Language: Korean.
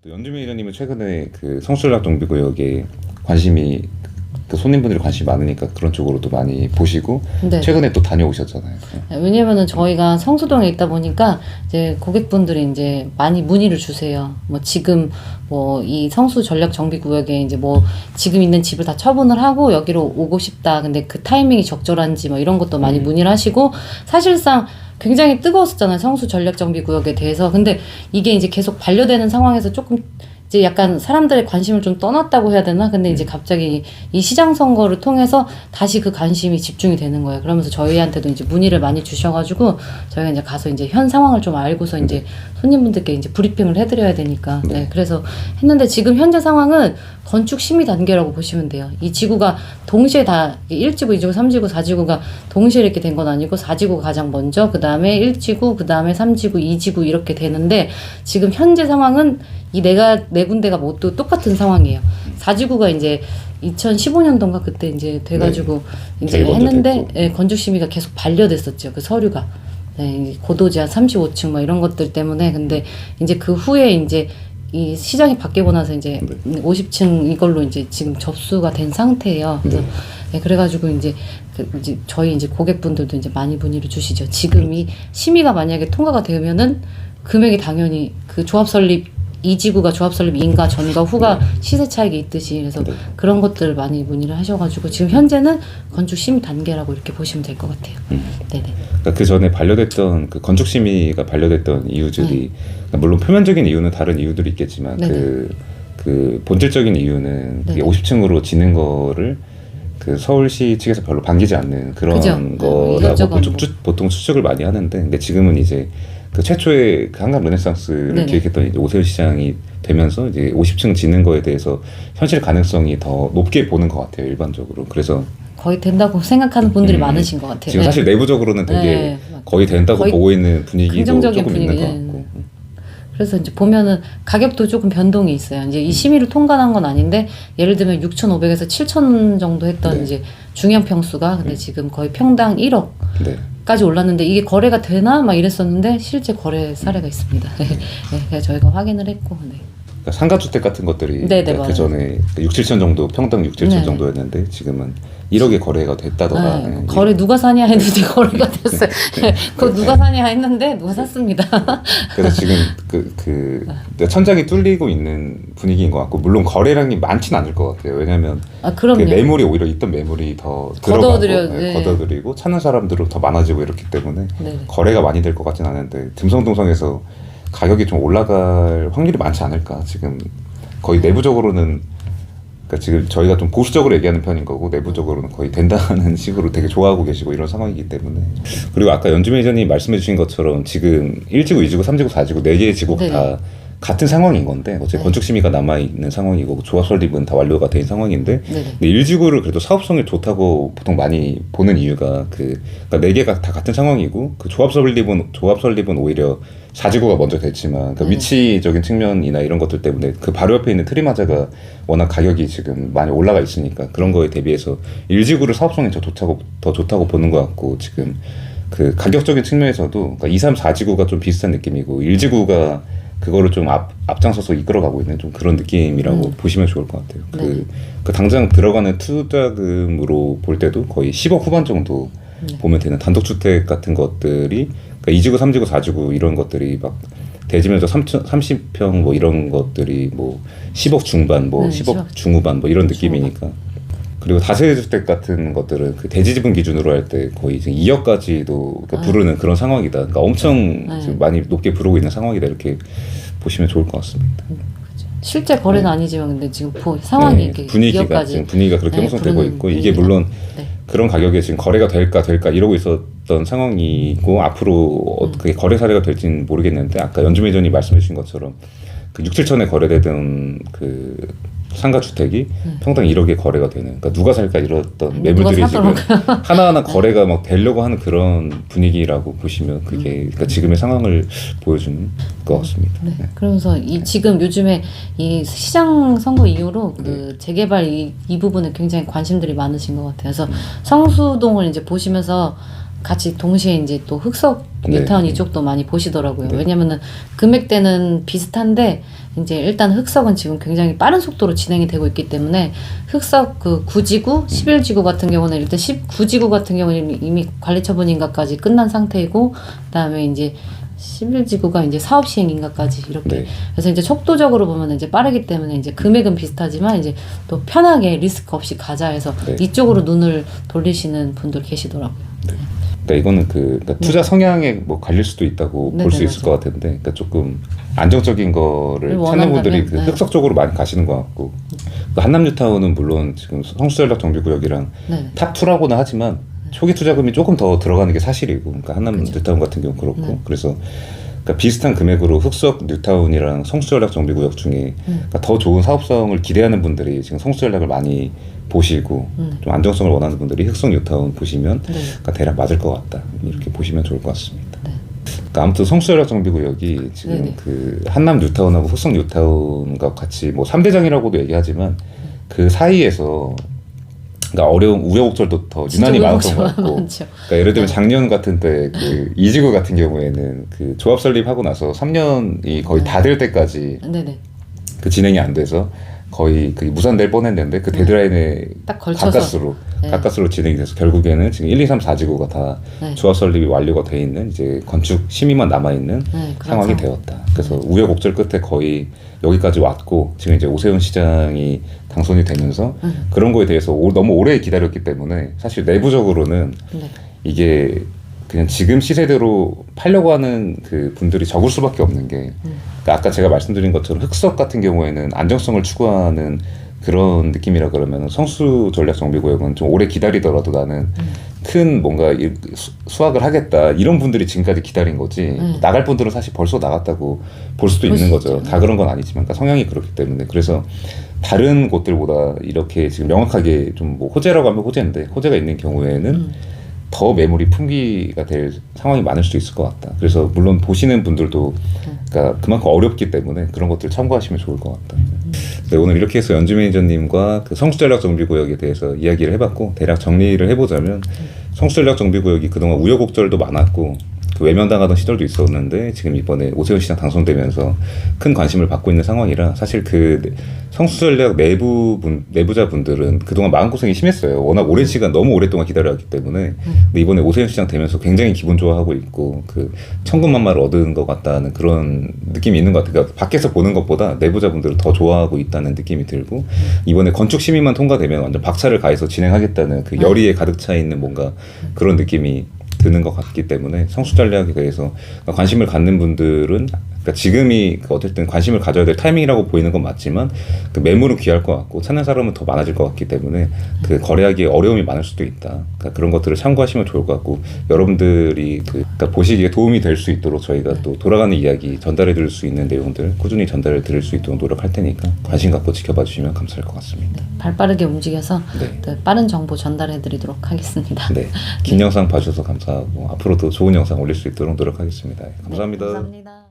또 연주민 의원님은 최근에 그 성수전략 정비구역에 관심이 그 손님분들이 관심이 많으니까 그런 쪽으로도 많이 보시고 네. 최근에 또 다녀오셨잖아요. 왜냐면은 저희가 성수동에 있다 보니까 이제 고객분들이 이제 많이 문의를 주세요. 뭐 지금 뭐 이 성수 전략 정비 구역에 이제 뭐 지금 있는 집을 다 처분을 하고 여기로 오고 싶다. 근데 그 타이밍이 적절한지 뭐 이런 것도 많이 문의를 하시고, 사실상 굉장히 뜨거웠었잖아요. 성수 전략 정비 구역에 대해서. 근데 이게 이제 계속 반려되는 상황에서 조금 이제 약간 사람들의 관심을 좀 떠났다고 해야 되나? 근데 이제 갑자기 이 시장 선거를 통해서 다시 그 관심이 집중이 되는 거예요. 그러면서 저희한테도 이제 문의를 많이 주셔가지고 저희가 이제 가서 이제 현 상황을 좀 알고서 이제 손님분들께 이제 브리핑을 해드려야 되니까. 네. 그래서 했는데 지금 현재 상황은 건축 심의 단계라고 보시면 돼요. 이 지구가 동시에 다 1지구, 2지구, 3지구, 4지구가 동시에 이렇게 된 건 아니고 4지구가 가장 먼저, 그 다음에 1지구, 그 다음에 3지구, 2지구 이렇게 되는데, 지금 현재 상황은 이 네 군데가 모두 똑같은 상황이에요. 4지구가 이제 2015년도인가 그때 이제 돼가지고 이제 했는데, 예, 건축 심의가 계속 반려됐었죠. 그 서류가. 네, 고도제한 35층 뭐 이런 것들 때문에. 근데 이제 그 후에 이제 이 시장이 바뀌고 나서 이제 50층 이걸로 이제 지금 접수가 된 상태예요. 그래서 네, 그래가지고 이제 이제 저희 이제 고객분들도 이제 많이 문의를 주시죠. 지금 이 심의가 만약에 통과가 되면은 금액이 당연히 그 조합 설립, 이 지구가 조합 설립 인가 전과 후가 시세 차익이 있듯이, 그래서 그런 것들을 많이 문의를 하셔가지고 지금 현재는 건축 심의 단계라고 이렇게 보시면 될 것 같아요. 네네. 그러니까 그 전에 반려됐던 그 건축 심의가 반려됐던 이유들이 그러니까 물론 표면적인 이유는 다른 이유들이 있겠지만 그 본질적인 이유는 그게 50층으로 지는 거를 그 서울시 측에서 별로 반기지 않는 그런 거라고 보통 추측을 많이 하는데, 근데 지금은 이제 그 최초의 그 한강 르네상스를 기획했던 이제 오세훈 시장이 되면서 이제 50층 짓는 거에 대해서 현실 가능성이 더 높게 보는 것 같아요, 일반적으로. 그래서 거의 된다고 생각하는 분들이 많으신 것 같아요. 지금 사실 내부적으로는 되게 거의 된다고 거의 보고 있는 분위기도 조금 있는 것 같고. 그래서 이제 보면은 가격도 조금 변동이 있어요. 이제 이 심의를 통과한 건 아닌데, 예를 들면 6,500에서 7,000 정도 했던 이제 중형 평수가 근데 지금 거의 평당 1억. 까지 올랐는데 이게 거래가 되나 막 이랬었는데 실제 거래 사례가 있습니다. 네, 그래서 저희가 확인을 했고. 네. 그러니까 상가주택 같은 것들이 그러니까 그 전에 6, 7천 정도, 평당 6, 7천 정도였는데 지금은 1억에 거래가 됐다더라. 네, 거래 누가 사냐 했는데 거래가 됐어요. 그거 누가 사냐 했는데 누가 샀습니다. 그래서 지금 천장이 뚫리고 있는 분위기인 것 같고, 물론 거래량이 많지는 않을 것 같아요. 왜냐하면 그 매물이 오히려 있던 매물이 더 걷어들이고 찾는 사람들은 더 많아지고 이렇기 때문에 거래가 많이 될 것 같진 않은데, dim성동성에서 가격이 좀 올라갈 확률이 많지 않을까. 지금 거의 내부적으로는, 그러니까 지금 저희가 좀 보수적으로 얘기하는 편인 거고 내부적으로는 거의 된다는 식으로 되게 좋아하고 계시고 이런 상황이기 때문에. 그리고 아까 연주민 회장님 말씀해 주신 것처럼 지금 1지구, 2지구, 3지구, 4지구 4개의 지구가 다 같은 상황인 건데, 어차피 건축 심의가 남아있는 상황이고 조합 설립은 다 완료가 된 상황인데, 근데 1지구를 그래도 사업성이 좋다고 보통 많이 보는 이유가 그러니까 4개가 다 같은 상황이고 그 조합 설립은 오히려 4지구가 먼저 됐지만 그 위치적인 측면이나 이런 것들 때문에 그 바로 옆에 있는 트리마자가 워낙 가격이 지금 많이 올라가 있으니까 그런 거에 대비해서 1지구를 사업성이 더 좋다고 보는 것 같고, 지금 그 가격적인 측면에서도 그러니까 2, 3, 4지구가 좀 비슷한 느낌이고 1지구가 그거를 좀 앞장서서 이끌어가고 있는 좀 그런 느낌이라고 보시면 좋을 것 같아요. 그 당장 들어가는 투자금으로 볼 때도 거의 10억 후반 정도 보면 되는 단독주택 같은 것들이, 그러니까 2지구, 3지구, 4지구 이런 것들이 막 대지면적 30평 뭐 이런 것들이 뭐 10억 중반, 뭐 10억 중후반 뭐 이런 느낌이니까. 그리고 다세대주택 같은 것들은 그 대지지분 기준으로 할 때 거의 이제 2억까지도 부르는 그런 상황이다. 그러니까 엄청 지금 많이 높게 부르고 있는 상황이다, 이렇게 보시면 좋을 것 같습니다. 실제 거래는 아니지만 근데 지금 상황이 이렇게 지금 분위기가 그렇게 형성되고 있고, 이게 물론 그런 가격에 지금 거래가 될까 이러고 있었던 상황이고, 앞으로 그게 거래 사례가 될지는 모르겠는데, 아까 연주민 회장님 말씀해 주신 것처럼 그 6, 7천에 거래되던 그 상가 주택이 평당 1억에 거래가 되는, 그러니까 누가 살까 이랬던 매물들이 지금 하나하나 거래가 막 되려고 하는 그런 분위기라고 보시면 그게 그러니까 지금의 상황을 보여주는 것 같습니다. 그러면서 지금 요즘에 이 시장 선거 이후로 그 재개발 이 부분에 굉장히 관심들이 많으신 것 같아요. 그래서 성수동을 이제 보시면서 같이 동시에 이제 또 흑석 네. 뉴타운 이쪽도 많이 보시더라고요. 네. 왜냐면은 금액대는 비슷한데 이제 일단 흑석은 지금 굉장히 빠른 속도로 진행이 되고 있기 때문에 흑석 그 9지구, 11지구 같은 경우는 일단 19지구 같은 경우는 이미 관리 처분 인가까지 끝난 상태이고 그다음에 이제 11지구가 이제 사업 시행 인가까지 이렇게 네. 그래서 이제 속도적으로 보면 이제 빠르기 때문에 이제 금액은 비슷하지만 이제 또 편하게 리스크 없이 가자 해서 네. 이쪽으로 눈을 돌리시는 분들 계시더라고요. 그러니까 이거는 그러니까 투자 성향에 뭐 갈릴 수도 있다고 네네, 볼 수 있을 맞아요. 것 같은데, 그러니까 조금 안정적인 거를 찾는 분들이 그 네. 흑석 쪽으로 많이 가시는 것 같고, 그 한남 뉴타운은 물론 지금 성수전략 정비구역이랑 네. 탑 2라고는 하지만 초기 투자금이 조금 더 들어가는 게 사실이고, 그러니까 한남 그렇죠. 뉴타운 같은 경우 그렇고, 네. 그래서 그러니까 비슷한 금액으로 흑석 뉴타운이랑 성수전략 정비구역 중에 그러니까 더 좋은 사업성을 기대하는 분들이 지금 성수전략을 많이 보시고 좀 안정성을 원하는 분들이 흑석 뉴타운 보시면 네. 그러니까 대략 맞을 것 같다, 이렇게 보시면 좋을 것 같습니다. 네. 그러니까 아무튼 성수전략 정비구역이 지금 네네. 그 한남 뉴타운하고 흑석 뉴타운과 같이 뭐 3대장이라고도 얘기하지만 그 사이에서 그러니까 어려운 우여곡절도 더 유난히 많았던 것 같고, 많죠. 그러니까 예를 들면 작년 같은 때 그 이지구 같은 경우에는 그 조합 설립하고 나서 3년이 거의 다 될 때까지 네네. 그 진행이 안 돼서 거의 그 무산될 뻔했는데 그 데드라인에 딱 걸쳐서. 가까스로 진행이 돼서 결국에는 지금 1, 2, 3, 4지구가 다 네. 조합 설립이 완료가 돼 있는 이제 건축 심의만 남아 있는 네, 그런 상황이 상황. 되었다. 그래서 우여곡절 끝에 거의 여기까지 왔고 지금 이제 오세훈 시장이 당선이 되면서 그런 거에 대해서 너무 오래 기다렸기 때문에 사실 내부적으로는 네. 이게 그냥 지금 시세대로 팔려고 하는 그 분들이 적을 수밖에 없는 게, 그러니까 아까 제가 말씀드린 것처럼 흑석 같은 경우에는 안정성을 추구하는 그런 느낌이라 그러면 성수 전략 정비구역은 좀 오래 기다리더라도 나는 큰 뭔가 수확을 하겠다 이런 분들이 지금까지 기다린 거지, 나갈 분들은 사실 벌써 나갔다고 볼 수도 있는 거죠. 다 그런 건 아니지만 그러니까 성향이 그렇기 때문에. 그래서 다른 곳들보다 이렇게 지금 명확하게 좀 뭐 호재라고 하면 호재인데 호재가 있는 경우에는 더 매물이 품귀가 될 상황이 많을 수도 있을 것 같다. 그래서 물론 보시는 분들도 그러니까 그만큼 어렵기 때문에 그런 것들 참고하시면 좋을 것 같다. 네, 오늘 이렇게 해서 연주 매니저님과 그 성수전략 정비구역에 대해서 이야기를 해봤고, 대략 정리를 해보자면 성수전략 정비구역이 그동안 우여곡절도 많았고 그 외면당하던 시절도 있었는데 지금 이번에 오세훈 시장 당선되면서 큰 관심을 받고 있는 상황이라, 사실 그 성수전략 내부자분들은 그동안 마음고생이 심했어요. 워낙 오랜 시간 너무 오랫동안 기다려왔기 때문에. 근데 이번에 오세훈 시장 되면서 굉장히 기분 좋아하고 있고 그 천군만마를 얻은 것 같다는 그런 느낌이 있는 것 같아요. 그러니까 밖에서 보는 것보다 내부자분들은 더 좋아하고 있다는 느낌이 들고, 이번에 건축 심의만 통과되면 완전 박차를 가해서 진행하겠다는 그 열의에 가득 차 있는 뭔가 그런 느낌이 드는 것 같기 때문에 성수전략에 대해서 관심을 갖는 분들은, 그러니까 지금이 어쨌든 관심을 가져야 될 타이밍이라고 보이는 건 맞지만 그 매물은 귀할 것 같고 찾는 사람은 더 많아질 것 같기 때문에 그 거래하기에 어려움이 많을 수도 있다. 그러니까 그런 것들을 참고하시면 좋을 것 같고, 여러분들이 그러니까 보시기에 도움이 될 수 있도록 저희가 또 돌아가는 이야기 전달해 드릴 수 있는 내용들 꾸준히 전달해 드릴 수 있도록 노력할 테니까 관심 갖고 지켜봐 주시면 감사할 것 같습니다. 발 빠르게 움직여서 네. 또 빠른 정보 전달해 드리도록 하겠습니다. 네, 긴 영상 봐주셔서 감사하고 앞으로도 좋은 영상 올릴 수 있도록 노력하겠습니다. 감사합니다. 네, 감사합니다.